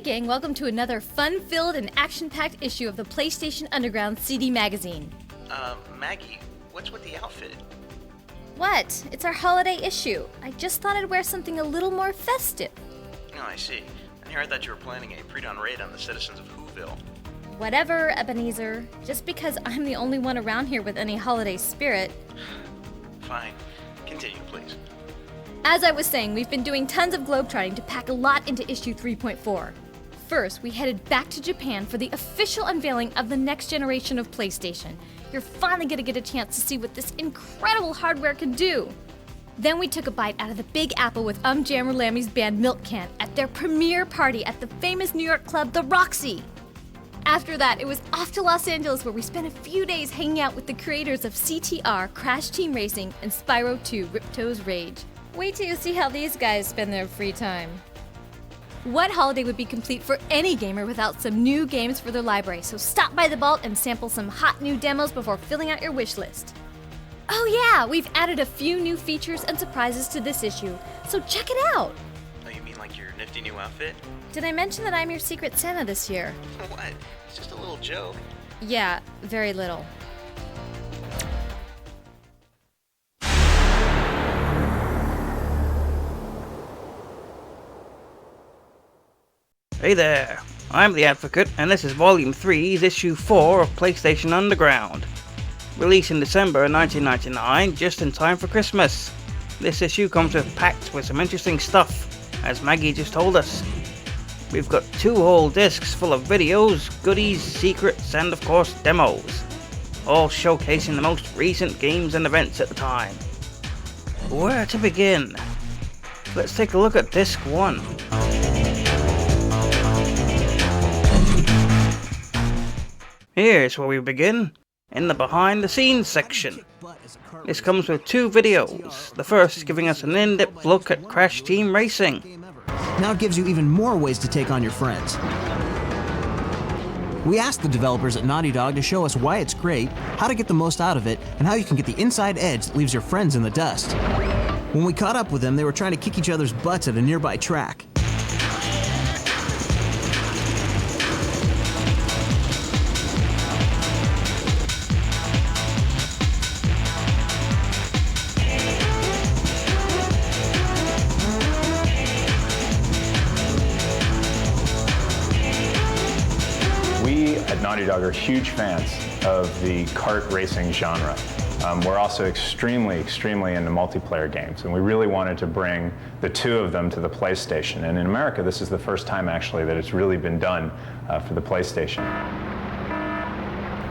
gang, welcome to another fun-filled and action-packed issue of the PlayStation Underground CD magazine. Maggie, what's with the outfit? What? It's our holiday issue. I just thought I'd wear something a little more festive. Oh, I see. And here I thought you were planning a pre-dawn raid on the citizens of Whoville. Whatever, Ebenezer. Just because I'm the only one around here with any holiday spirit. Fine. Continue, please. As I was saying, we've been doing tons of globetrotting to pack a lot into issue 3.4. First, we headed back to Japan for the official unveiling of the next generation of PlayStation. You're finally gonna get a chance to see what this incredible hardware can do. Then we took a bite out of the Big Apple with Jammer Lammy's band Milk Can at their premiere party at the famous New York club, The Roxy. After that, it was off to Los Angeles where we spent a few days hanging out with the creators of CTR, Crash Team Racing, and Spyro 2, Ripto's Rage. Wait till you see how these guys spend their free time. What holiday would be complete for any gamer without some new games for their library? So stop by the vault and sample some hot new demos before filling out your wish list. Oh yeah, we've added a few new features and surprises to this issue, so check it out! Oh, you mean like your nifty new outfit? Did I mention that I'm your secret Santa this year? What? It's just a little joke. Yeah, very little. Hey there, I'm the Advocate, and this is Volume 3's Issue 4 of PlayStation Underground. Released in December 1999, just in time for Christmas. This issue comes packed with some interesting stuff, as Maggie just told us. We've got 2 whole discs full of videos, goodies, secrets, and of course demos, all showcasing the most recent games and events at the time. Where to begin? Let's take a look at Disc 1. Here's where we begin, in the behind the scenes section. This comes with 2 videos, the first giving us an in-depth look at Crash Team Racing. Now it gives you even more ways to take on your friends. We asked the developers at Naughty Dog to show us why it's great, how to get the most out of it, and how you can get the inside edge that leaves your friends in the dust. When we caught up with them, they were trying to kick each other's butts at a nearby track. Naughty Dog are huge fans of the kart racing genre. We're also extremely into multiplayer games, and we really wanted to bring the 2 of them to the PlayStation. And in America, this is the first time actually that it's really been done for the PlayStation.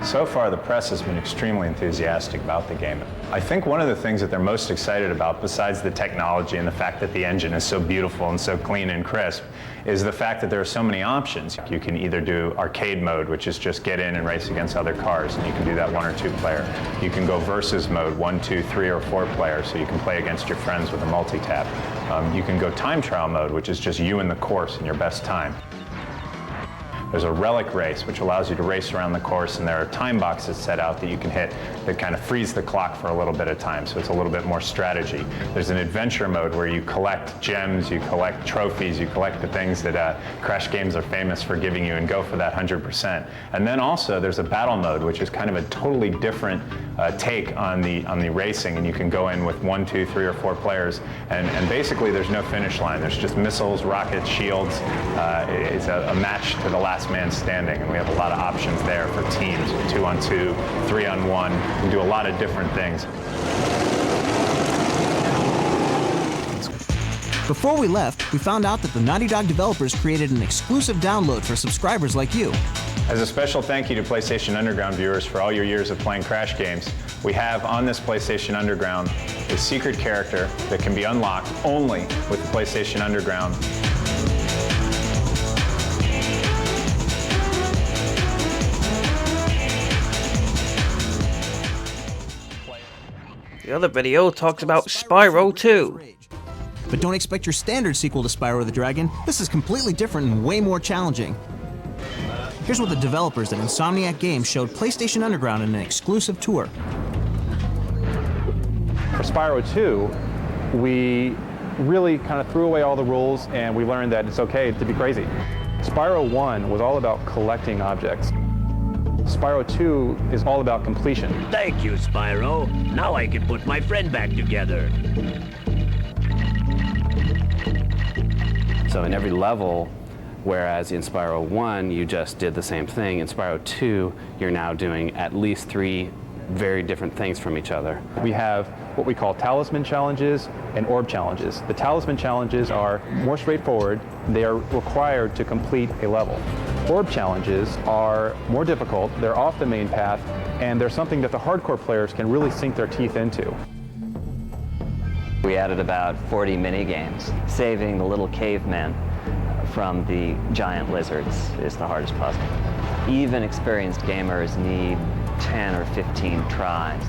So far, the press has been extremely enthusiastic about the game. I think one of the things that they're most excited about, besides the technology and the fact that the engine is so beautiful and so clean and crisp, is the fact that there are so many options. You can either do arcade mode, which is just get in and race against other cars, and you can do that 1 or 2 player. You can go versus mode, 1, 2, 3, or 4 players, so you can play against your friends with a multi-tap. You can go time trial mode, which is just you in the course and your best time. There's a relic race, which allows you to race around the course, and there are time boxes set out that you can hit that kind of freeze the clock for a little bit of time, so it's a little bit more strategy. There's an adventure mode where you collect gems, you collect trophies, you collect the things that Crash games are famous for giving you, and go for that 100%. And then also there's a battle mode, which is kind of a totally different take on the racing, and you can go in with 1, 2, 3, or 4 players, and basically there's no finish line. There's just missiles, rockets, shields. It's a match to the last man standing, and we have a lot of options there for teams, 2-on-2, 3-on-1. We can do a lot of different things. Before we left, we found out that the Naughty Dog developers created an exclusive download for subscribers like you. As a special thank you to PlayStation Underground viewers for all your years of playing Crash games, we have on this PlayStation Underground a secret character that can be unlocked only with the PlayStation Underground. The other video talks about Spyro 2. But don't expect your standard sequel to Spyro the Dragon. This is completely different and way more challenging. Here's what the developers at Insomniac Games showed PlayStation Underground in an exclusive tour. For Spyro 2, we really kind of threw away all the rules, and we learned that it's okay to be crazy. Spyro 1 was all about collecting objects. Spyro 2 is all about completion. Thank you, Spyro. Now I can put my friend back together. So in every level, whereas in Spyro 1 you just did the same thing, in Spyro 2 you're now doing at least 3 very different things from each other. We have what we call talisman challenges and orb challenges. The talisman challenges are more straightforward. They are required to complete a level. Orb challenges are more difficult. They're off the main path, and they're something that the hardcore players can really sink their teeth into. We added about 40 mini games. Saving the little cavemen from the giant lizards is the hardest puzzle. Even experienced gamers need 10 or 15 tries.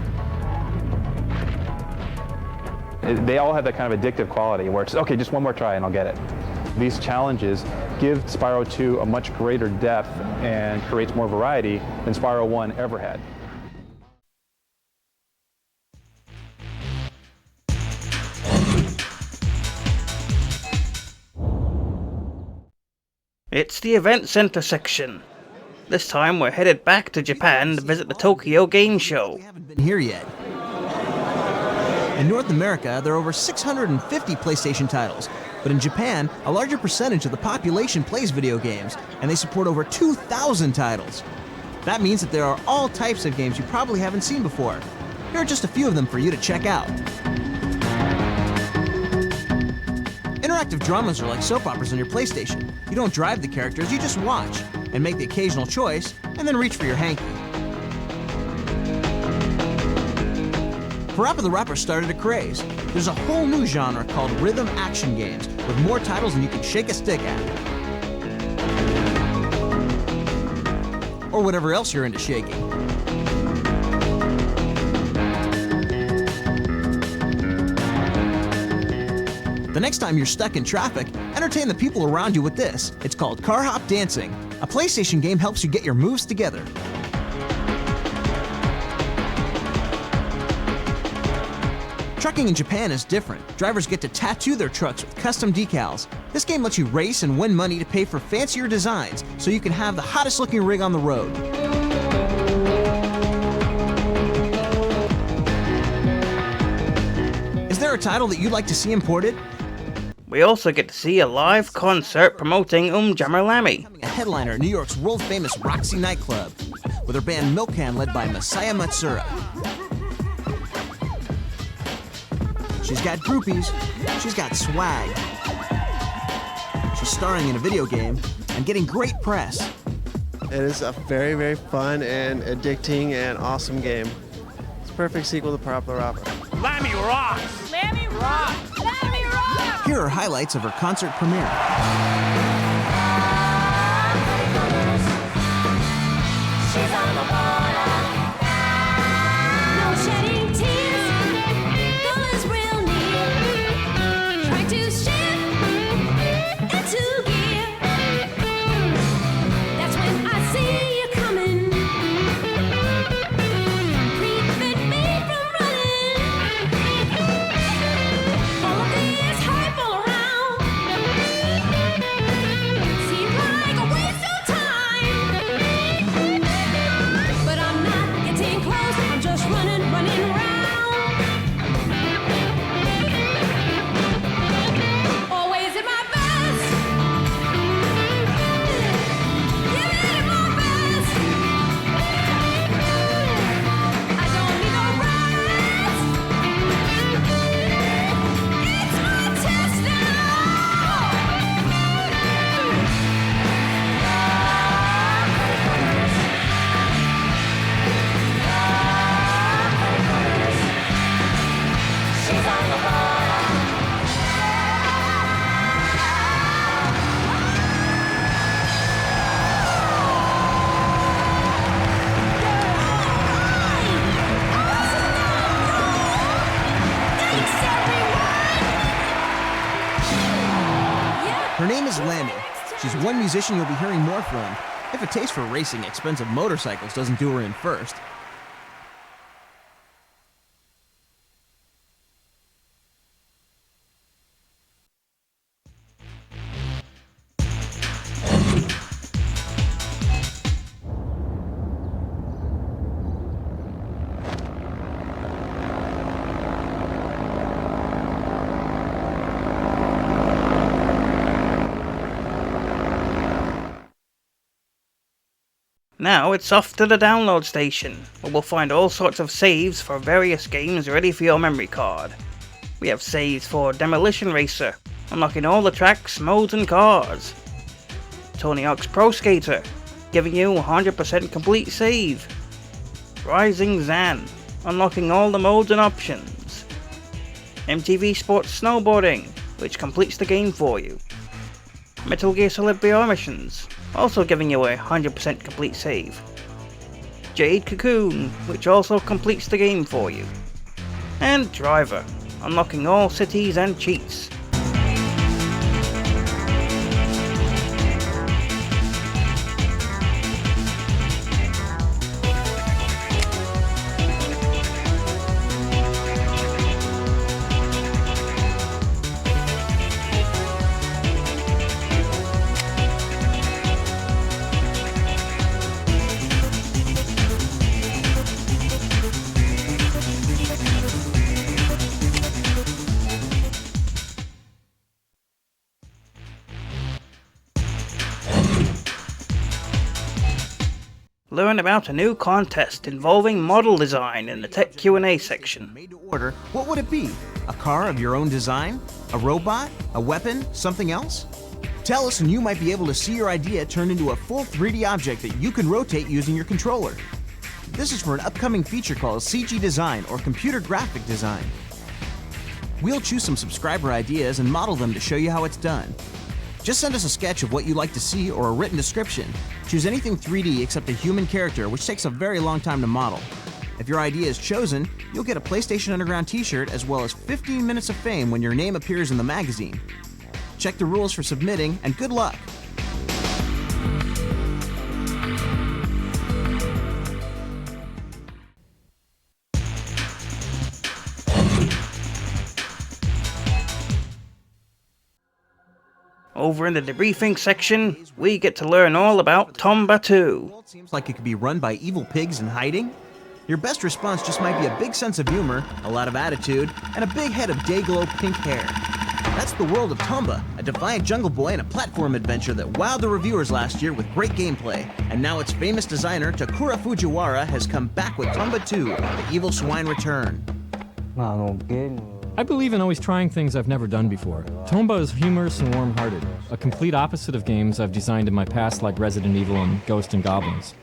They all have that kind of addictive quality where it's, okay, just one more try and I'll get it. These challenges give Spyro 2 a much greater depth and creates more variety than Spyro 1 ever had. It's the Event Center section. This time we're headed back to Japan to visit the Tokyo Game Show. We haven't been here yet. In North America, there are over 650 PlayStation titles, but in Japan, a larger percentage of the population plays video games, and they support over 2,000 titles. That means that there are all types of games you probably haven't seen before. Here are just a few of them for you to check out. Interactive dramas are like soap operas on your PlayStation. You don't drive the characters, you just watch, and make the occasional choice, and then reach for your hanky. Parappa the Rapper started a craze. There's a whole new genre called rhythm action games, with more titles than you can shake a stick at. Or whatever else you're into shaking. The next time you're stuck in traffic, entertain the people around you with this. It's called Car Hop Dancing. A PlayStation game helps you get your moves together. Trucking in Japan is different. Drivers get to tattoo their trucks with custom decals. This game lets you race and win money to pay for fancier designs, so you can have the hottest looking rig on the road. Is there a title that you'd like to see imported? We also get to see a live concert promoting Jammer Lammy. A headliner at New York's world-famous Roxy nightclub, with her band Milk Can led by Masaya Matsura. She's got groupies, she's got swag. She's starring in a video game and getting great press. It is a very, very fun and addicting and awesome game. It's a perfect sequel to Parappa the Rapper. Lammy rocks! Lammy rock! Lammy rock! Here are highlights of her concert premiere. She's on the border. No shedding tears. Girl is real near. Try to shift into gear. That's when I see you coming. Prevent me from running. All of this hype all around. Seems like a waste of time. But I'm not getting close, I'm just running around. Always at my best. Give it my best. I don't need no rest. It's my test She's on the border. Thanks, everyone. Her name is Lammy. She's one musician you'll be hearing more from, if a taste for racing expensive motorcycles doesn't do her in first. Now it's off to the download station, where we'll find all sorts of saves for various games ready for your memory card. We have saves for Demolition Racer, unlocking all the tracks, modes and cars. Tony Hawk's Pro Skater, giving you 100% complete save. Rising Zan, unlocking all the modes and options. MTV Sports Snowboarding, which completes the game for you. Metal Gear Solid VR missions, also giving you a 100% complete save. Jade Cocoon, which also completes the game for you. And Driver, unlocking all cities and cheats. Learn about a new contest involving model design in the Tech Q&A section. Made to order, what would it be? A car of your own design? A robot? A weapon? Something else? Tell us and you might be able to see your idea turned into a full 3D object that you can rotate using your controller. This is for an upcoming feature called CG Design or Computer Graphic Design. We'll choose some subscriber ideas and model them to show you how it's done. Just send us a sketch of what you'd like to see or a written description. Choose anything 3D except a human character, which takes a very long time to model. If your idea is chosen, you'll get a PlayStation Underground t-shirt as well as 15 minutes of fame when your name appears in the magazine. Check the rules for submitting, and good luck! Over in the debriefing section, we get to learn all about Tomba 2. The world seems like it could be run by evil pigs in hiding. Your best response just might be a big sense of humor, a lot of attitude, and a big head of day-glow pink hair. That's the world of Tomba, a defiant jungle boy and a platform adventure that wowed the reviewers last year with great gameplay. And now its famous designer, Takura Fujiwara, has come back with Tomba 2, The Evil Swine Return. I believe in always trying things I've never done before. Tomba is humorous and warm-hearted, a complete opposite of games I've designed in my past like Resident Evil and Ghost and Goblins.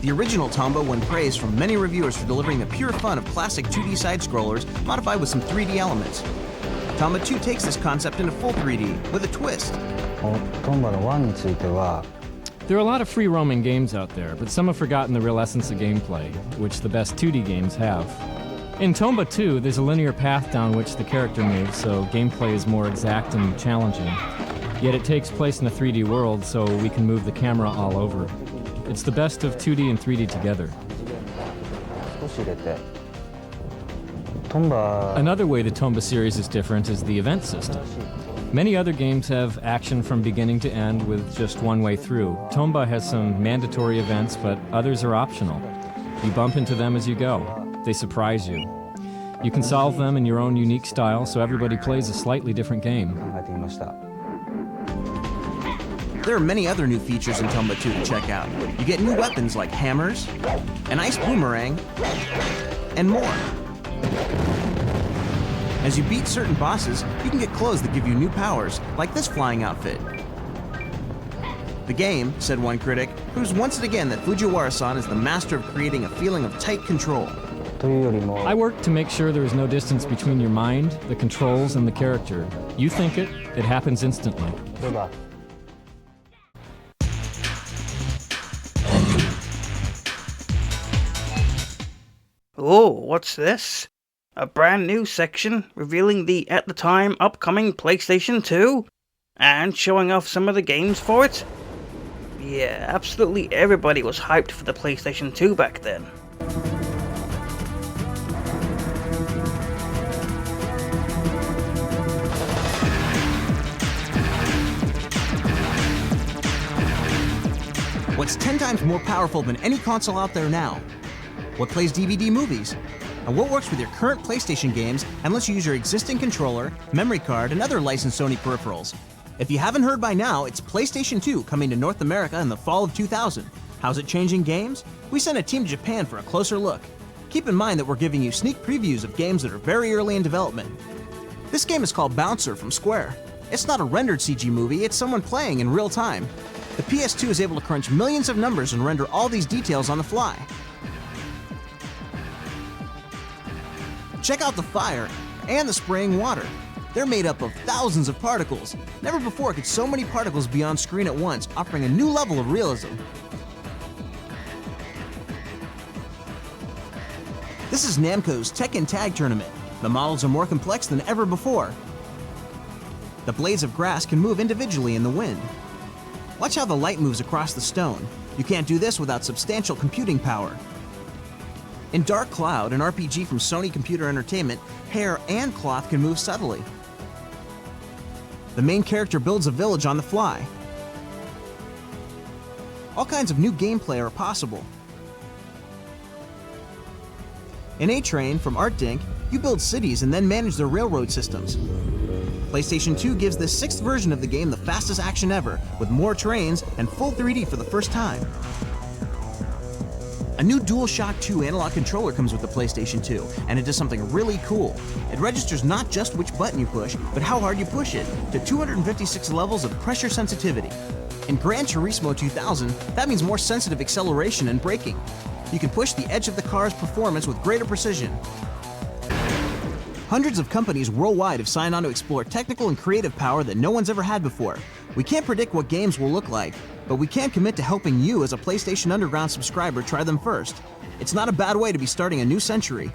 The original Tomba won praise from many reviewers for delivering the pure fun of classic 2D side-scrollers modified with some 3D elements. Tomba 2 takes this concept into full 3D with a twist. There are a lot of free-roaming games out there, but some have forgotten the real essence of gameplay, which the best 2D games have. In Tomba 2, there's a linear path down which the character moves, so gameplay is more exact and challenging. Yet it takes place in a 3D world, so we can move the camera all over. It's the best of 2D and 3D together. Another way the Tomba series is different is the event system. Many other games have action from beginning to end with just one way through. Tomba has some mandatory events, but others are optional. You bump into them as you go. They surprise you. You can solve them in your own unique style, so everybody plays a slightly different game. There are many other new features in Tomba 2 to check out. You get new weapons like hammers, an ice boomerang, and more. As you beat certain bosses, you can get clothes that give you new powers, like this flying outfit. The game, said one critic, proves once and again that Fujiwara-san is the master of creating a feeling of tight control. I work to make sure there is no distance between your mind, the controls, and the character. You think it happens instantly. Oh, what's this? A brand new section revealing the, at the time, upcoming PlayStation 2? And showing off some of the games for it? Yeah, absolutely everybody was hyped for the PlayStation 2 back then. What's 10 times more powerful than any console out there now? What plays DVD movies? And what works with your current PlayStation games and lets you use your existing controller, memory card, and other licensed Sony peripherals? If you haven't heard by now, it's PlayStation 2 coming to North America in the fall of 2000. How's it changing games? We sent a team to Japan for a closer look. Keep in mind that we're giving you sneak previews of games that are very early in development. This game is called Bouncer from Square. It's not a rendered CG movie, it's someone playing in real time. The PS2 is able to crunch millions of numbers and render all these details on the fly. Check out the fire and the spraying water. They're made up of thousands of particles. Never before could so many particles be on screen at once, offering a new level of realism. This is Namco's Tekken Tag Tournament. The models are more complex than ever before. The blades of grass can move individually in the wind. Watch how the light moves across the stone. You can't do this without substantial computing power. In Dark Cloud, an RPG from Sony Computer Entertainment, hair and cloth can move subtly. The main character builds a village on the fly. All kinds of new gameplay are possible. In A-Train from ArtDink, you build cities and then manage their railroad systems. PlayStation 2 gives this 6th version of the game the fastest action ever, with more trains and full 3D for the first time. A new DualShock 2 analog controller comes with the PlayStation 2, and it does something really cool. It registers not just which button you push, but how hard you push it, to 256 levels of pressure sensitivity. In Gran Turismo 2000, that means more sensitive acceleration and braking. You can push the edge of the car's performance with greater precision. Hundreds of companies worldwide have signed on to explore technical and creative power that no one's ever had before. We can't predict what games will look like, but we can commit to helping you as a PlayStation Underground subscriber try them first. It's not a bad way to be starting a new century.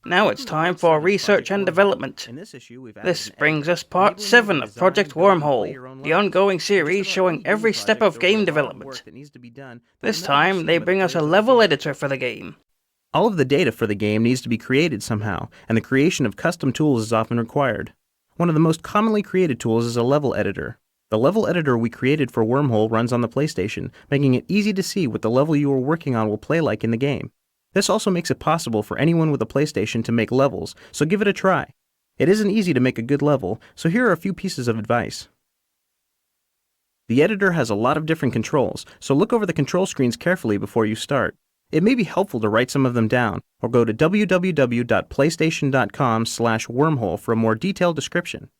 Now it's time for research and development. This brings us part 7 of Project Wormhole, the ongoing series showing every step of game development. This time, they bring us a level editor for the game. All of the data for the game needs to be created somehow, and the creation of custom tools is often required. One of the most commonly created tools is a level editor. The level editor we created for Wormhole runs on the PlayStation, making it easy to see what the level you are working on will play like in the game. This also makes it possible for anyone with a PlayStation to make levels, so give it a try. It isn't easy to make a good level, so here are a few pieces of advice. The editor has a lot of different controls, so look over the control screens carefully before you start. It may be helpful to write some of them down, or go to www.playstation.com/wormhole for a more detailed description.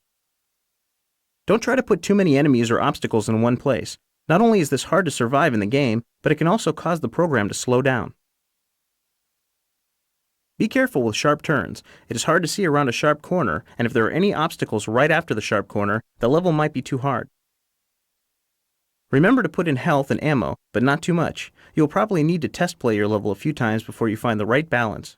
Don't try to put too many enemies or obstacles in one place. Not only is this hard to survive in the game, but it can also cause the program to slow down. Be careful with sharp turns. It is hard to see around a sharp corner, and if there are any obstacles right after the sharp corner, the level might be too hard. Remember to put in health and ammo, but not too much. You'll probably need to test play your level a few times before you find the right balance.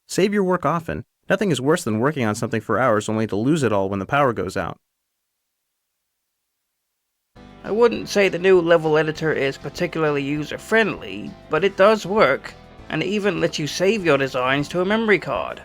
Save your work often. Nothing is worse than working on something for hours only to lose it all when the power goes out. I wouldn't say the new level editor is particularly user-friendly, but it does work, and it even lets you save your designs to a memory card.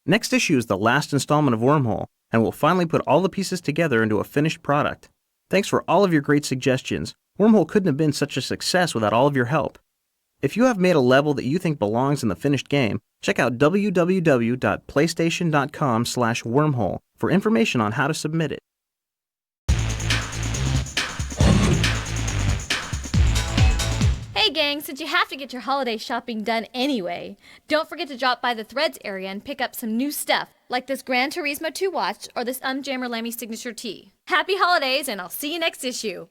Next issue is the last installment of Wormhole, and we'll finally put all the pieces together into a finished product. Thanks for all of your great suggestions. Wormhole couldn't have been such a success without all of your help. If you have made a level that you think belongs in the finished game, check out www.playstation.com/wormhole for information on how to submit it. Hey gang, since you have to get your holiday shopping done anyway, don't forget to drop by the Threads area and pick up some new stuff, like this Gran Turismo 2 watch or this Jammer Lammy signature tee. Happy holidays, and I'll see you next issue!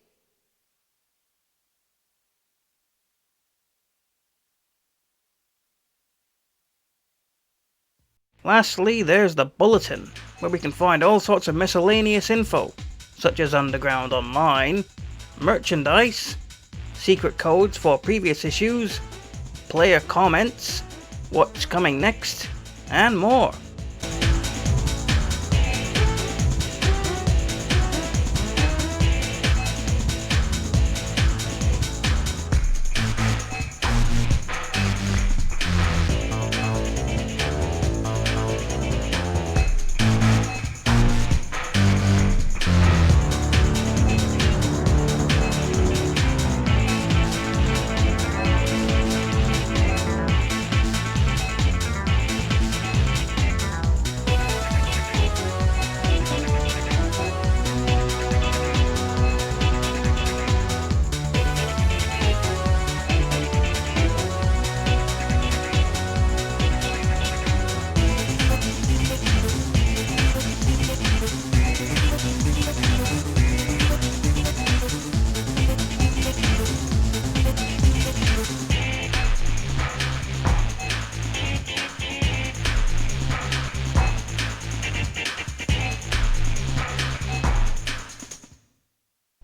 Lastly, there's the Bulletin, where we can find all sorts of miscellaneous info, such as Underground Online, merchandise, secret codes for previous issues, player comments, what's coming next, and more.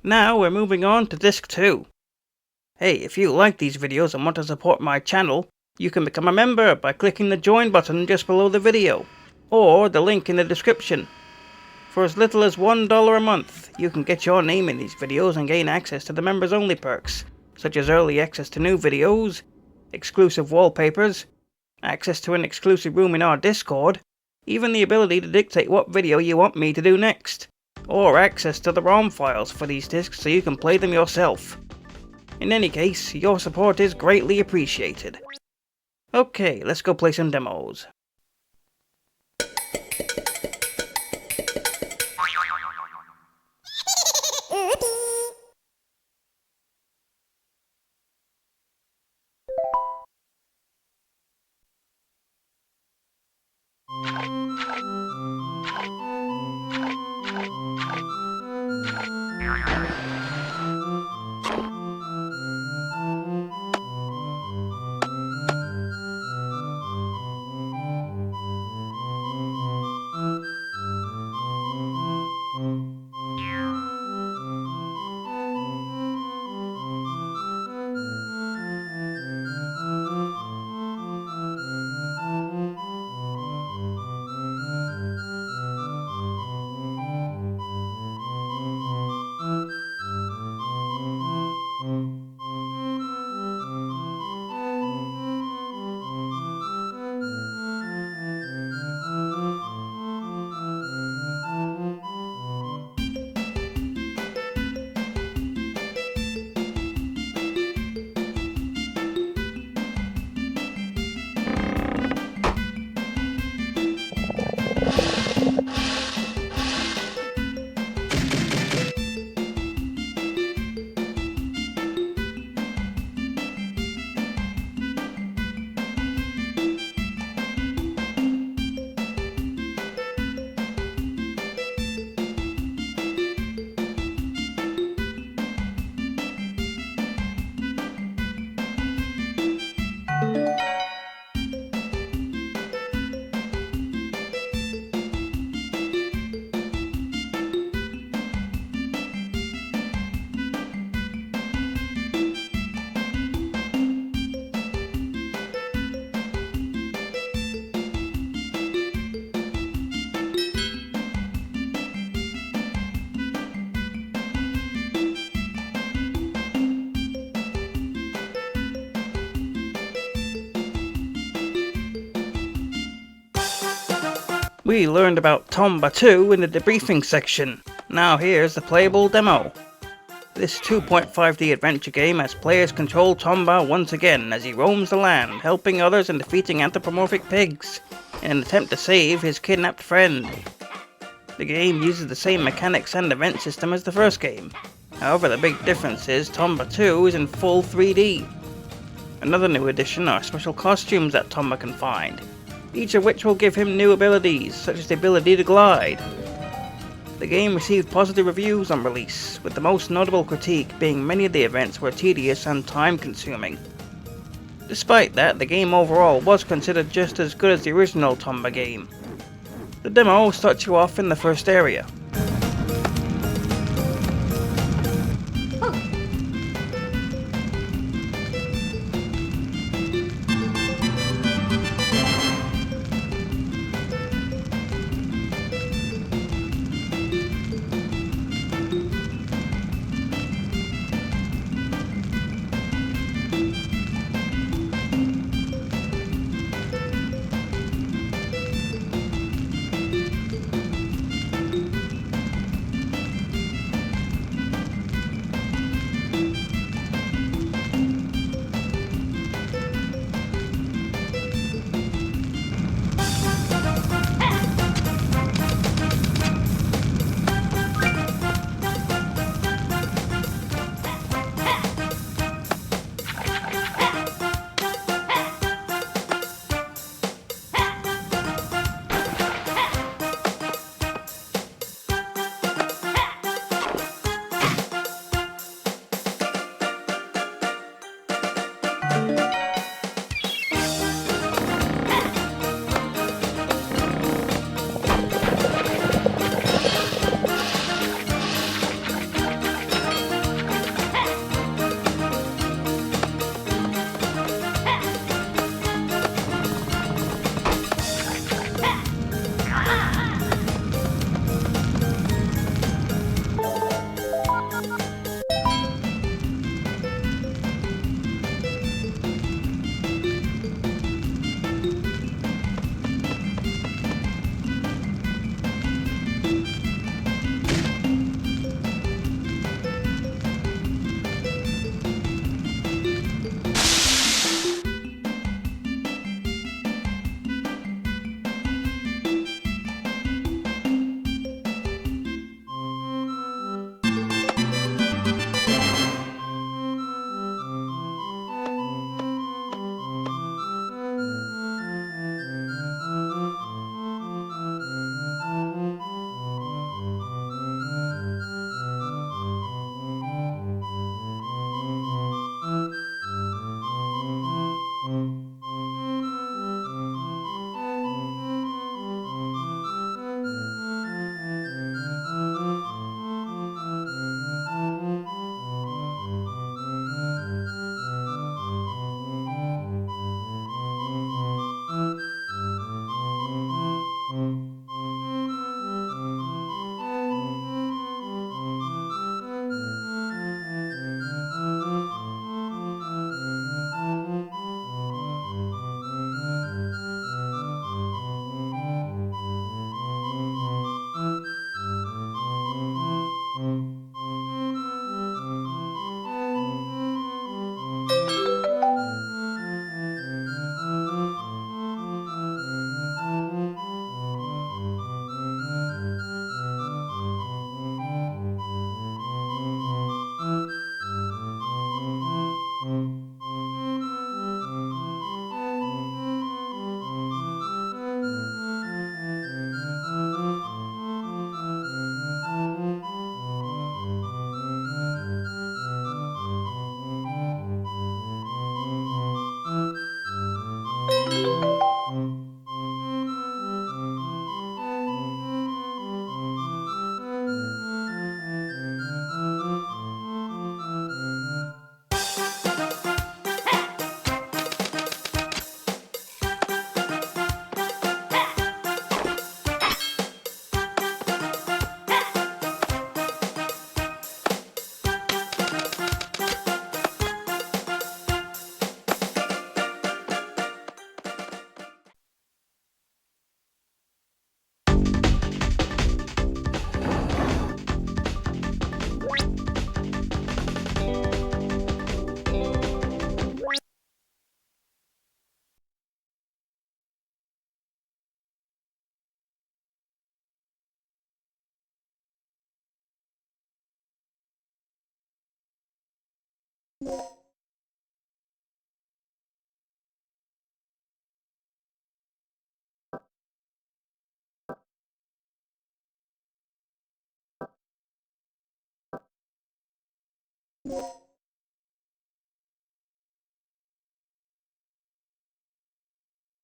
Now we're moving on to Disc 2. Hey, if you like these videos and want to support my channel, you can become a member by clicking the join button just below the video, or the link in the description. For as little as $1 a month, you can get your name in these videos and gain access to the members only perks, such as early access to new videos, exclusive wallpapers, access to an exclusive room in our Discord, even the ability to dictate what video you want me to do next, or access to the ROM files for these discs so you can play them yourself. In any case, your support is greatly appreciated. Okay, let's go play some demos. We learned about Tomba 2 in the debriefing section. Now here's the playable demo. This 2.5D adventure game has players control Tomba once again as he roams the land, helping others and defeating anthropomorphic pigs, in an attempt to save his kidnapped friend. The game uses the same mechanics and event system as the first game. However, the big difference is Tomba 2 is in full 3D. Another new addition are special costumes that Tomba can find, each of which will give him new abilities, such as the ability to glide. The game received positive reviews on release, with the most notable critique being many of the events were tedious and time-consuming. Despite that, the game overall was considered just as good as the original Tomba game. The demo starts you off in the first area.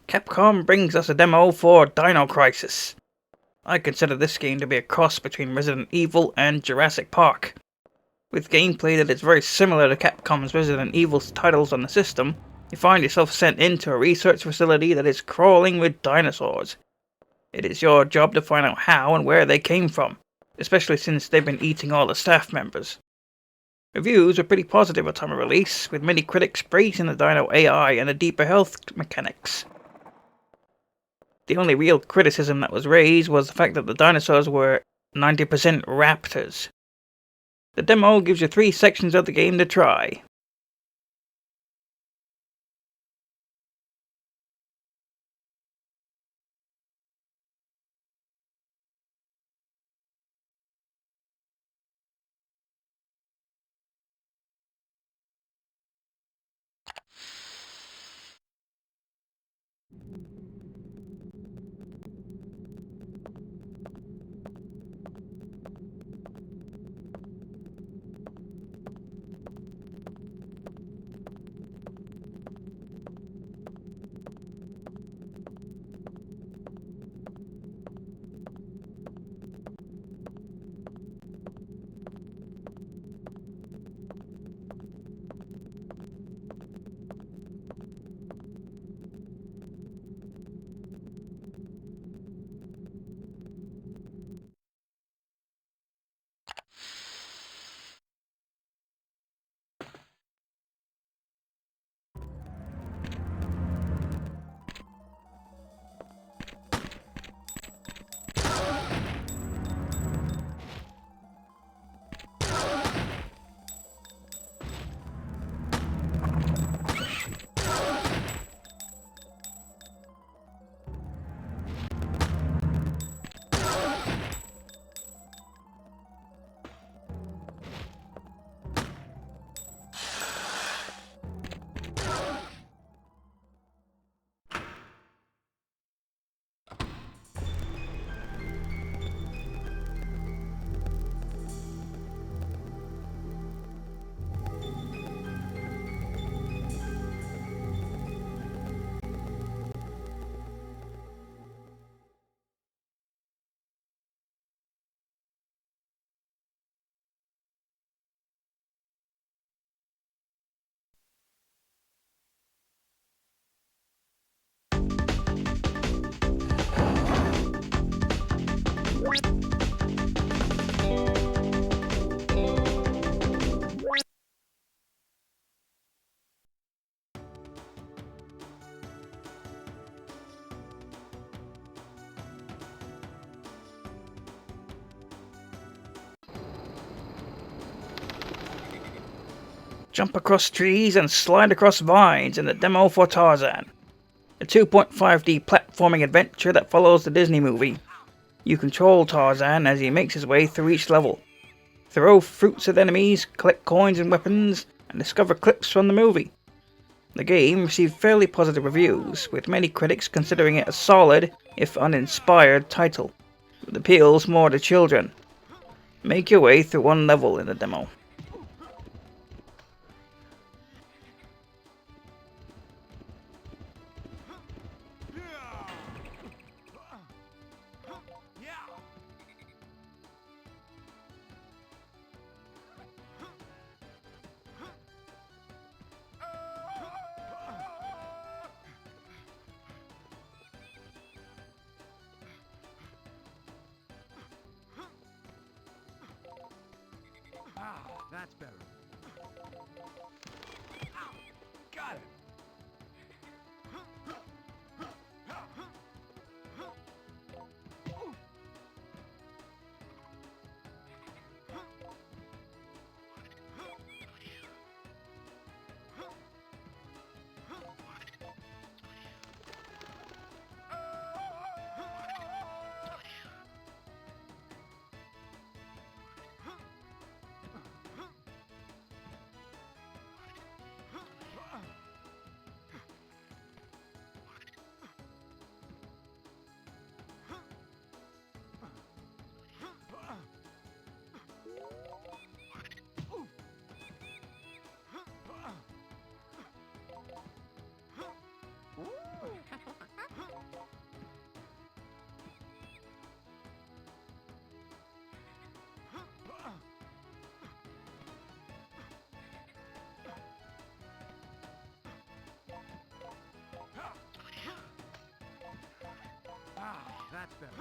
Capcom brings us a demo for Dino Crisis. I consider this game to be a cross between Resident Evil and Jurassic Park. With gameplay that is very similar to Capcom's Resident Evil titles on the system, you find yourself sent into a research facility that is crawling with dinosaurs. It is your job to find out how and where they came from, especially since they've been eating all the staff members. Reviews were pretty positive at time of release, with many critics praising the Dino AI and the deeper health mechanics. The only real criticism that was raised was the fact that the dinosaurs were 90% raptors. The demo gives you 3 sections of the game to try. Jump across trees and slide across vines in the demo for Tarzan, a 2.5D platforming adventure that follows the Disney movie. You control Tarzan as he makes his way through each level. Throw fruits at enemies, collect coins and weapons, and discover clips from the movie. The game received fairly positive reviews, with many critics considering it a solid, if uninspired, title, that appeals more to children. Make your way through one level in the demo. That's better. Got it. better.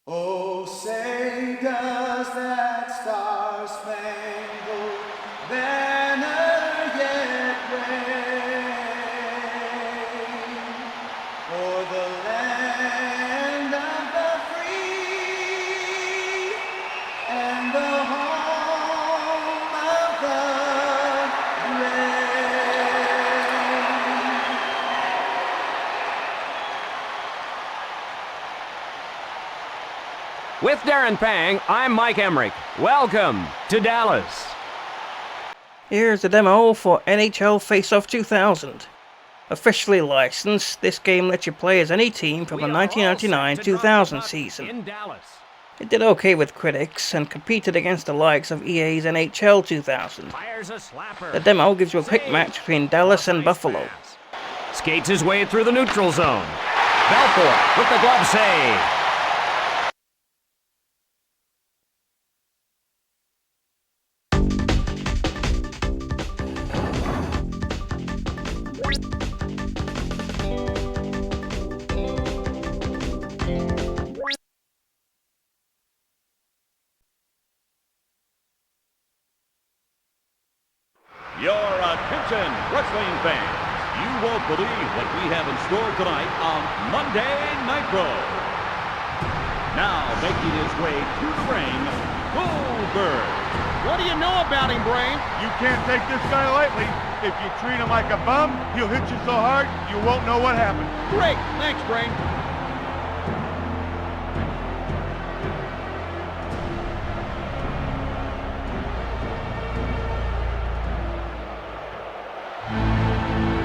Oh, say does that star-spangled banner yet wave o'er the land of the free and the home of the With Darren Pang, I'm Mike Emmerich. Welcome to Dallas. Here's a demo for NHL FaceOff 2000. Officially licensed, this game lets you play as any team from the 1999-2000 season. In Dallas. It did okay with critics and competed against the likes of EA's NHL 2000. Fires a slapper. The demo gives you a quick match between Dallas and Buffalo. Skates his way through the neutral zone. Belfort with the glove save. Your attention, wrestling fans. You won't believe what we have in store tonight on Monday Nitro. Now making his way to the ring, Goldberg. What do you know about him, Brain? You can't take this guy lightly. If you treat him like a bum, he'll hit you so hard, you won't know what happened. Great. Thanks, Brain.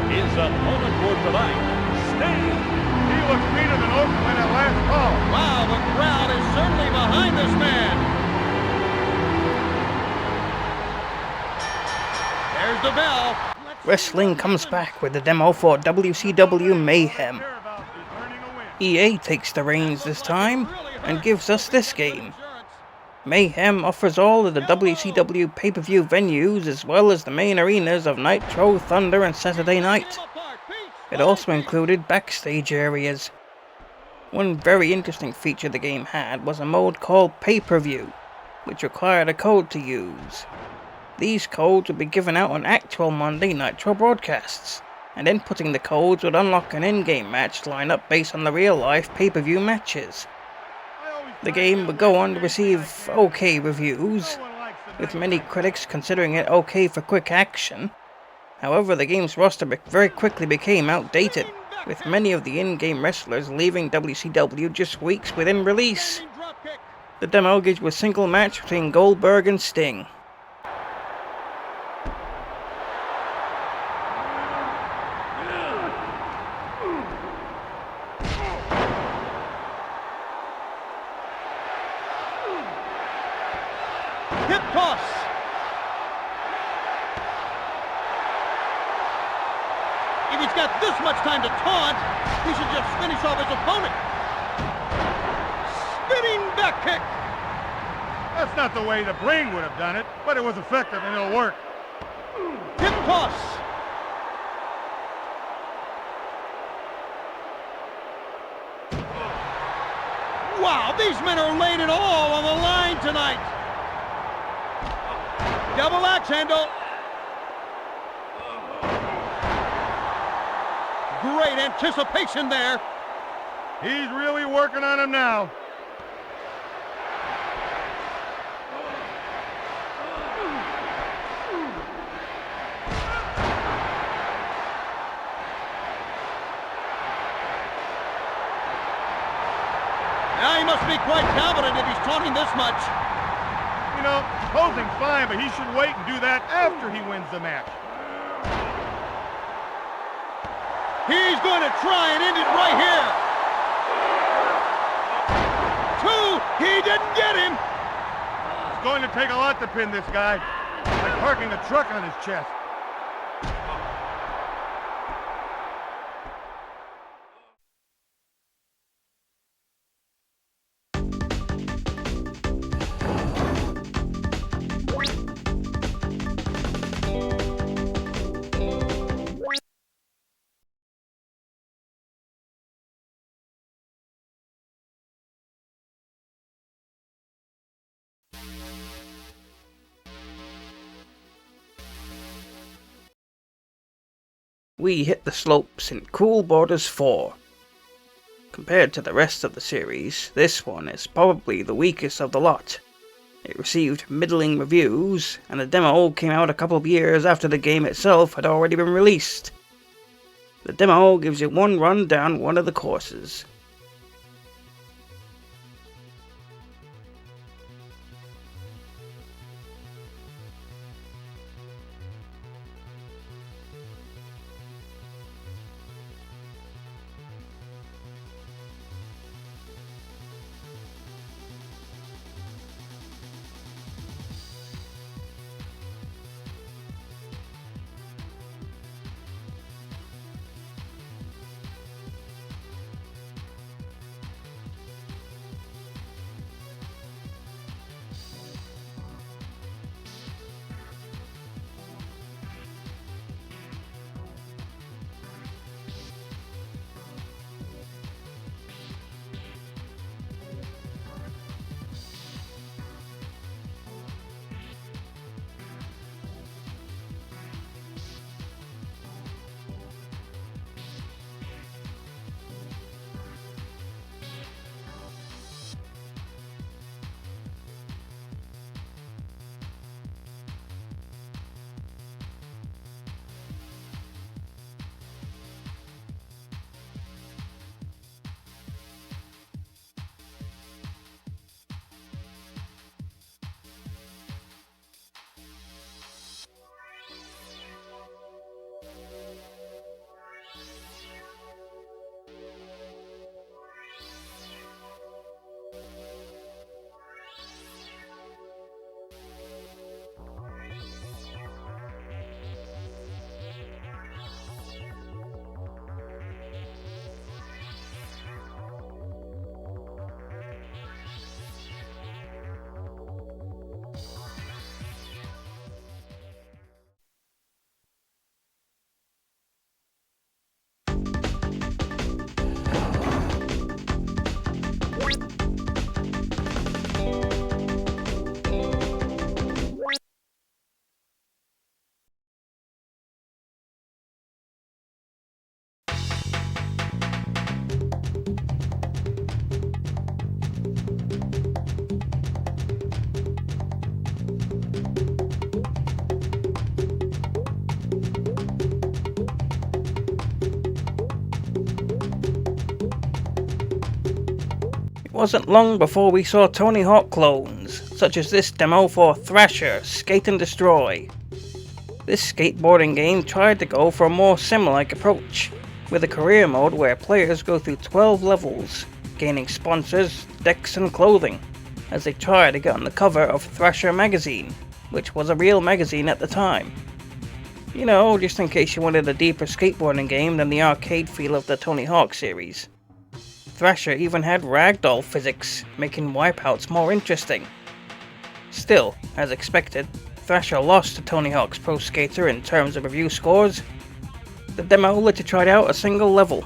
His opponent for tonight, Sting. He looks meaner than Oakland at last call. Wow, the crowd is certainly behind this man. There's the bell. Wrestling comes back with the demo for WCW Mayhem. EA takes the reins this time and gives us this game. Mayhem offers all of the WCW pay-per-view venues as well as the main arenas of Nitro, Thunder and Saturday Night. It also included backstage areas. One very interesting feature the game had was a mode called pay-per-view, which required a code to use. These codes would be given out on actual Monday Nitro broadcasts, and inputting the codes would unlock an in-game match lineup based on the real-life pay-per-view matches. The game would go on to receive okay reviews, with many critics considering it okay for quick action. However, the game's roster very quickly became outdated, with many of the in-game wrestlers leaving WCW just weeks within release. The demo gives you a single match between Goldberg and Sting. Hip toss. If he's got this much time to taunt, he should just finish off his opponent. Spinning back kick. That's not the way the Brain would have done it, but it was effective and it'll work. Hip toss. Wow, these men are laying it all on the line tonight. Double axe handle. Great anticipation there. He's really working on him now. Now he must be quite confident if he's taunting this much. You know, posing's fine, but he should wait and do that after he wins the match. He's going to try and end it right here. 2, he didn't get him. It's going to take a lot to pin this guy. Like parking a truck on his chest. We hit the slopes in Cool Borders 4. Compared to the rest of the series, this one is probably the weakest of the lot. It received middling reviews, and the demo came out a couple of years after the game itself had already been released. The demo gives you one run down one of the courses. It wasn't long before we saw Tony Hawk clones, such as this demo for Thrasher, Skate and Destroy. This skateboarding game tried to go for a more sim-like approach, with a career mode where players go through 12 levels, gaining sponsors, decks and clothing, as they try to get on the cover of Thrasher magazine, which was a real magazine at the time. You know, just in case you wanted a deeper skateboarding game than the arcade feel of the Tony Hawk series. Thrasher even had ragdoll physics, making wipeouts more interesting. Still, as expected, Thrasher lost to Tony Hawk's Pro Skater in terms of review scores. The demo let you try out a single level.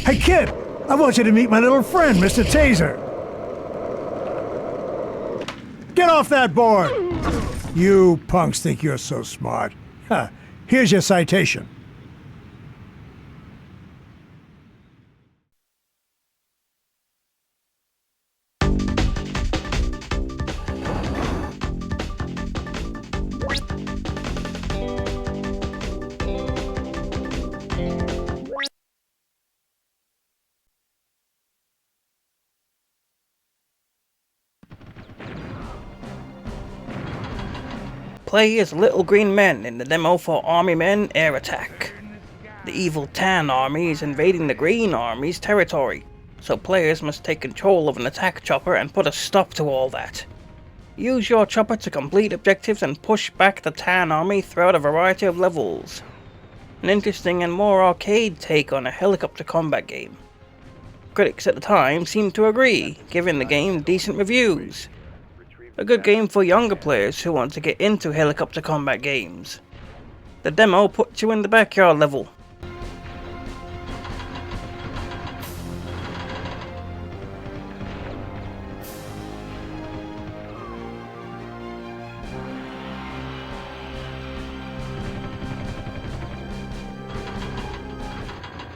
Hey, kid, I want you to meet my little friend, Mr. Taser. Get off that board! You punks think you're so smart. Huh. Here's your citation. Play as little green men in the demo for Army Men Air Attack. The evil tan army is invading the green army's territory, so players must take control of an attack chopper and put a stop to all that. Use your chopper to complete objectives and push back the tan army throughout a variety of levels. An interesting and more arcade take on a helicopter combat game. Critics at the time seemed to agree, giving the game decent reviews. A good game for younger players who want to get into helicopter combat games. The demo puts you in the backyard level.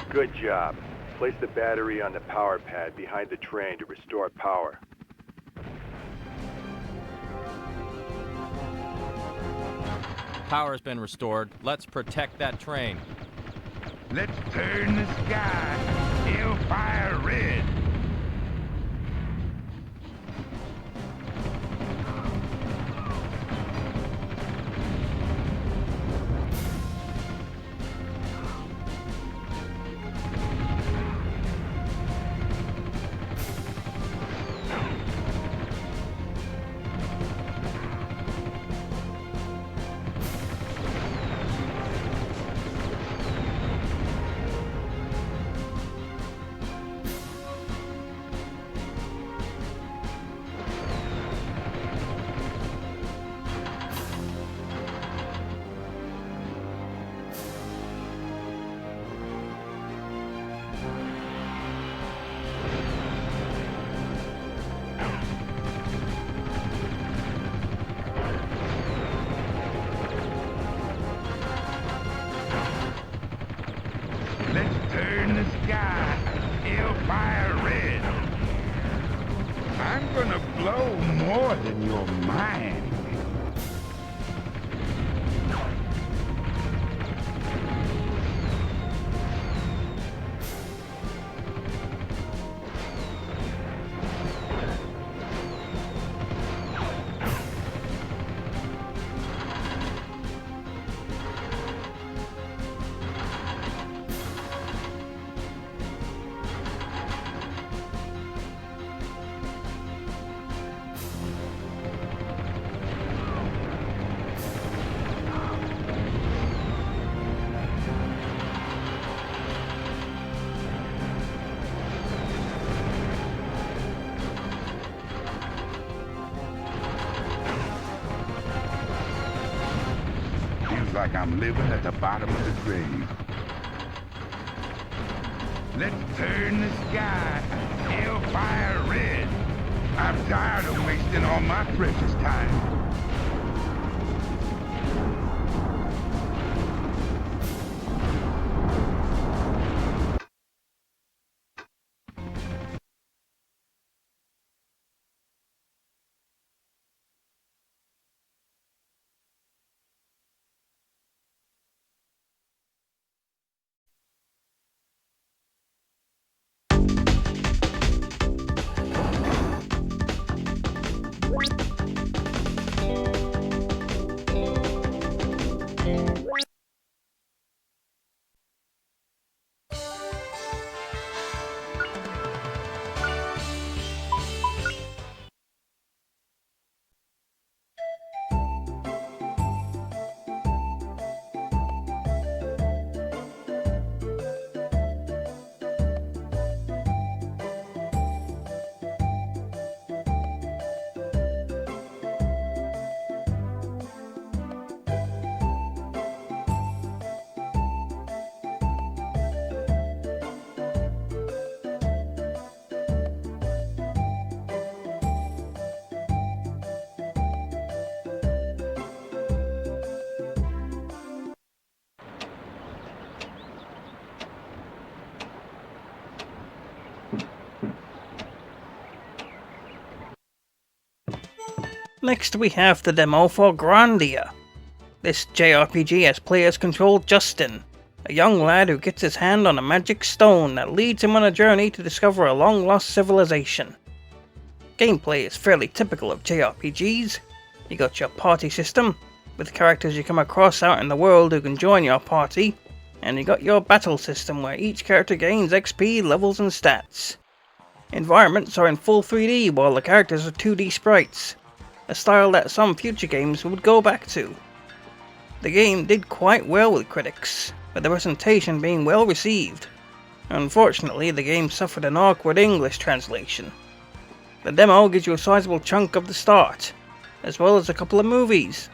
Good job. Place the battery on the power pad behind the train to restore power. Power's been restored. Let's protect that train. Let's turn the sky hellfire red. Turn the sky hellfire red. I'm gonna blow more than your mind. Like I'm living at the bottom of the grave. Let's turn the sky hellfire red. I'm tired of wasting all my precious time. Next we have the demo for Grandia. This JRPG has players control Justin, a young lad who gets his hand on a magic stone that leads him on a journey to discover a long-lost civilization. Gameplay is fairly typical of JRPGs. You got your party system, with characters you come across out in the world who can join your party, and you got your battle system where each character gains XP, levels and stats. Environments are in full 3D while the characters are 2D sprites, a style that some future games would go back to. The game did quite well with critics, with the presentation being well received. Unfortunately, the game suffered an awkward English translation. The demo gives you a sizable chunk of the start, as well as a couple of movies.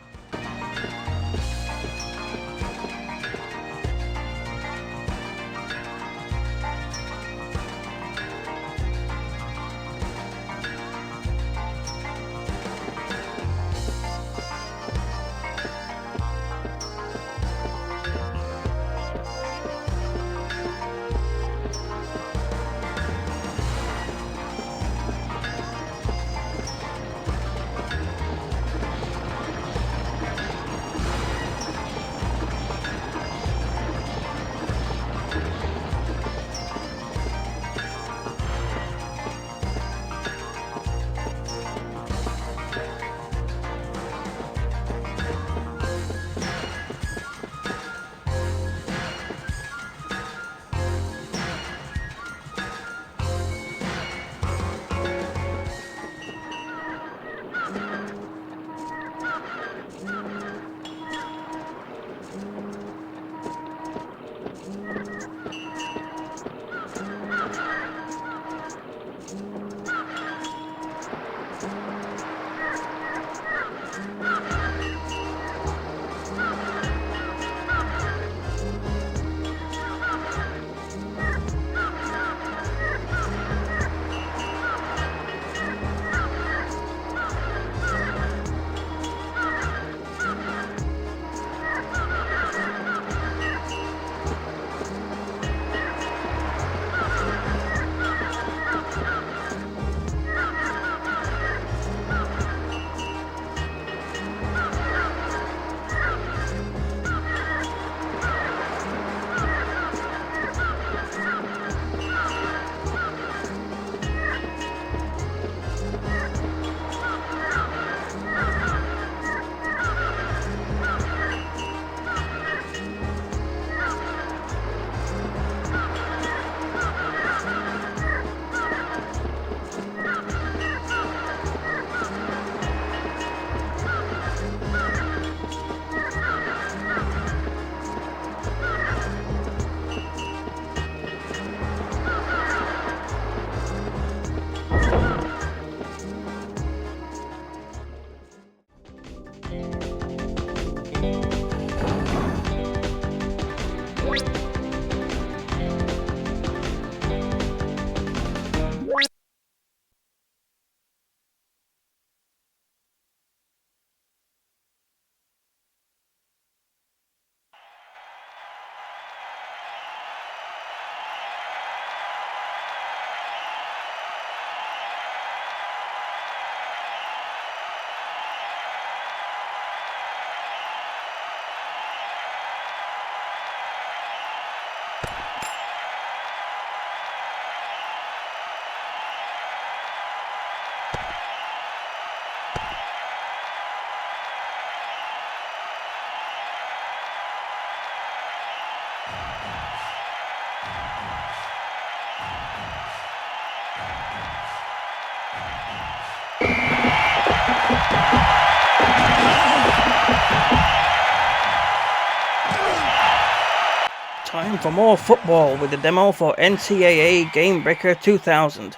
Time for more football with the demo for NCAA GameBreaker 2000.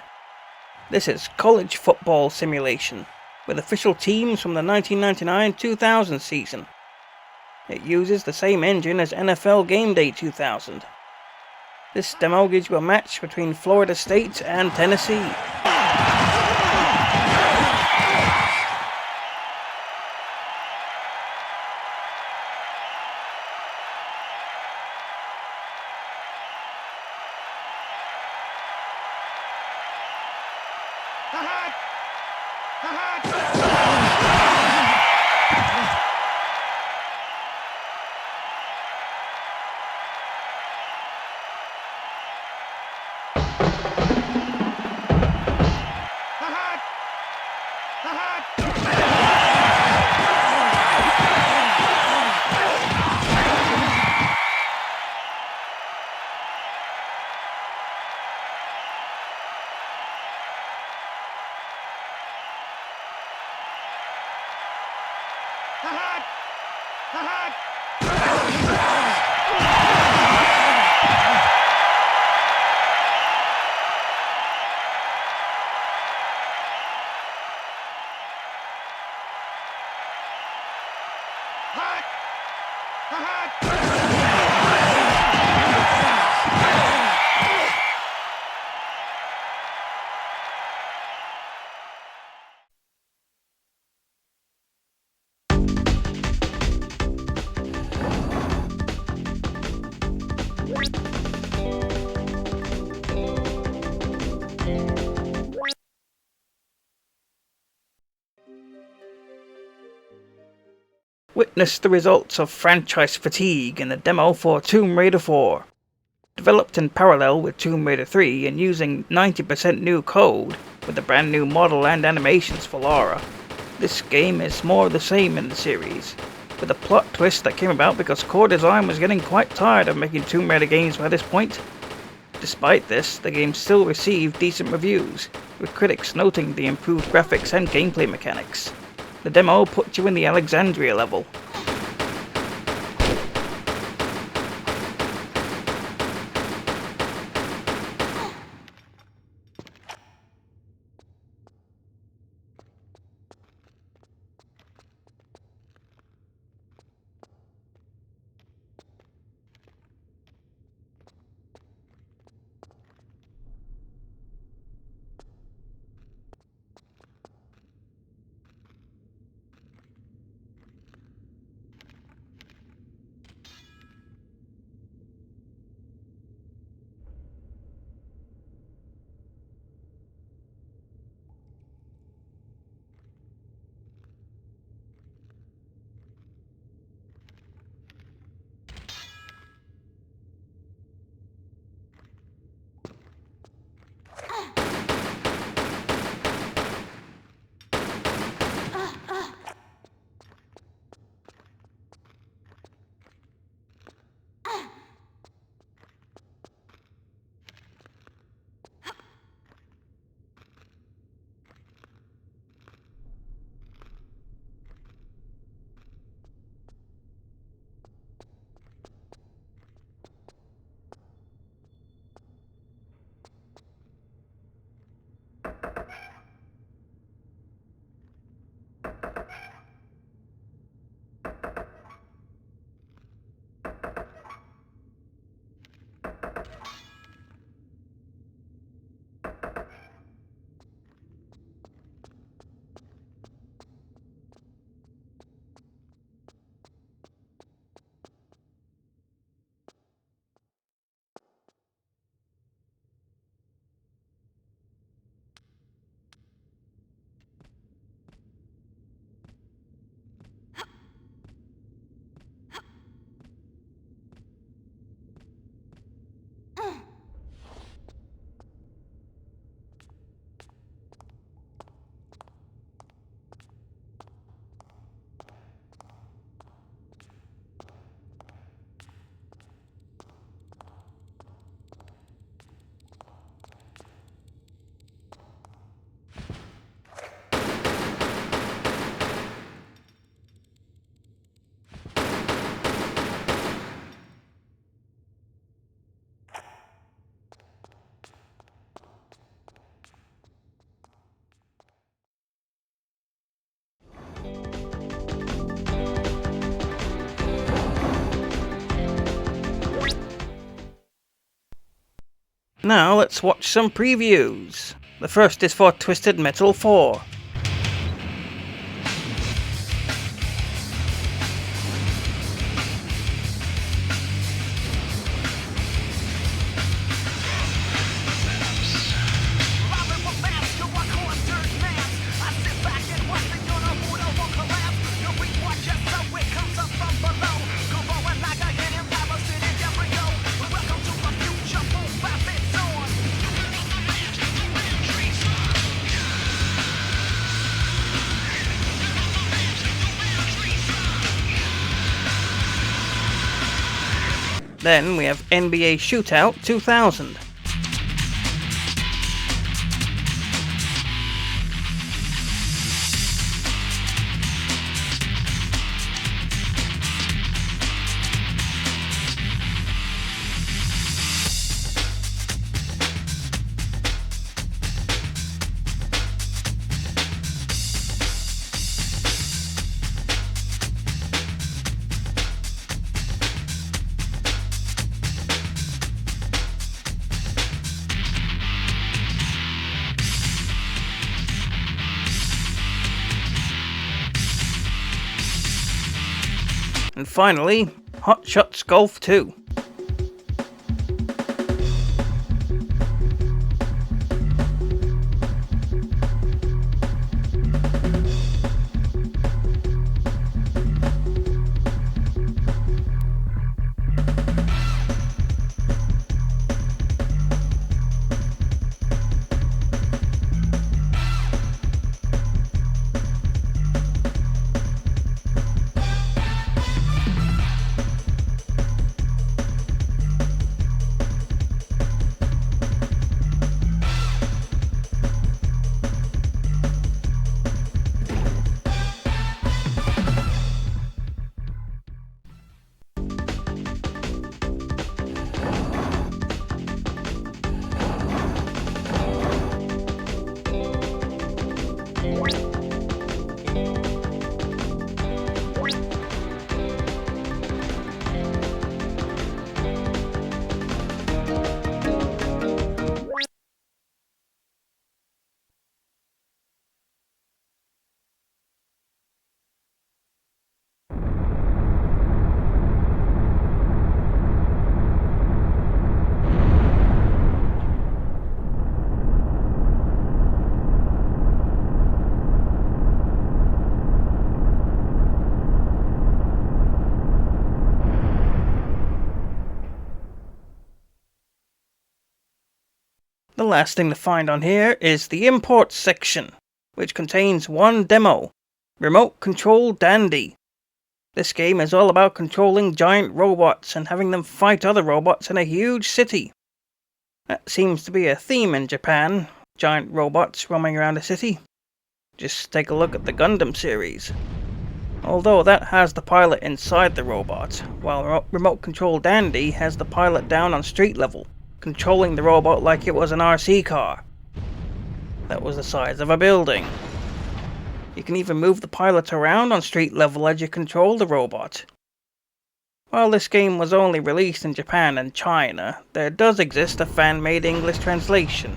This is college football simulation, with official teams from the 1999-2000 season. It uses the same engine as NFL Game Day 2000. This demo gives you a match between Florida State and Tennessee. Witness the results of franchise fatigue in the demo for Tomb Raider 4. Developed in parallel with Tomb Raider 3 and using 90% new code with a brand new model and animations for Lara, this game is more of the same in the series, with a plot twist that came about because core design was getting quite tired of making Tomb Raider games by this point. Despite this, the game still received decent reviews, with critics noting the improved graphics and gameplay mechanics. The demo puts you in the Alexandria level. Now let's watch some previews. The first is for Twisted Metal 4. Then we have NBA Shootout 2000. And finally, Hot Shots Golf 2. The last thing to find on here is the imports section, which contains one demo, Remote Control Dandy. This game is all about controlling giant robots and having them fight other robots in a huge city. That seems to be a theme in Japan, giant robots roaming around a city. Just take a look at the Gundam series. Although that has the pilot inside the robot, while Remote Control Dandy has the pilot down on street level, controlling the robot like it was an RC car. That was the size of a building. You can even move the pilot around on street level as you control the robot. While this game was only released in Japan and China, there does exist a fan-made English translation.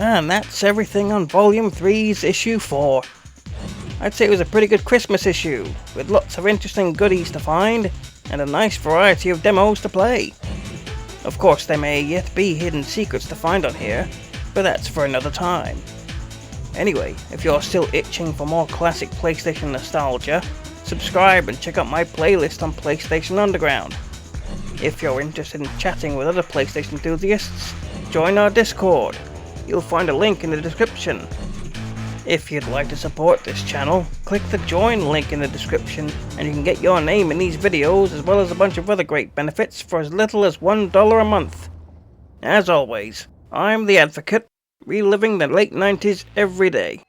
And that's everything on Volume 3's Issue 4. I'd say it was a pretty good Christmas issue, with lots of interesting goodies to find, and a nice variety of demos to play. Of course, there may yet be hidden secrets to find on here, but that's for another time. Anyway, if you're still itching for more classic PlayStation nostalgia, subscribe and check out my playlist on PlayStation Underground. If you're interested in chatting with other PlayStation enthusiasts, join our Discord. You'll find a link in the description. If you'd like to support this channel, click the join link in the description and you can get your name in these videos as well as a bunch of other great benefits for as little as $1 a month. As always, I'm the Advocate, reliving the late 90s every day.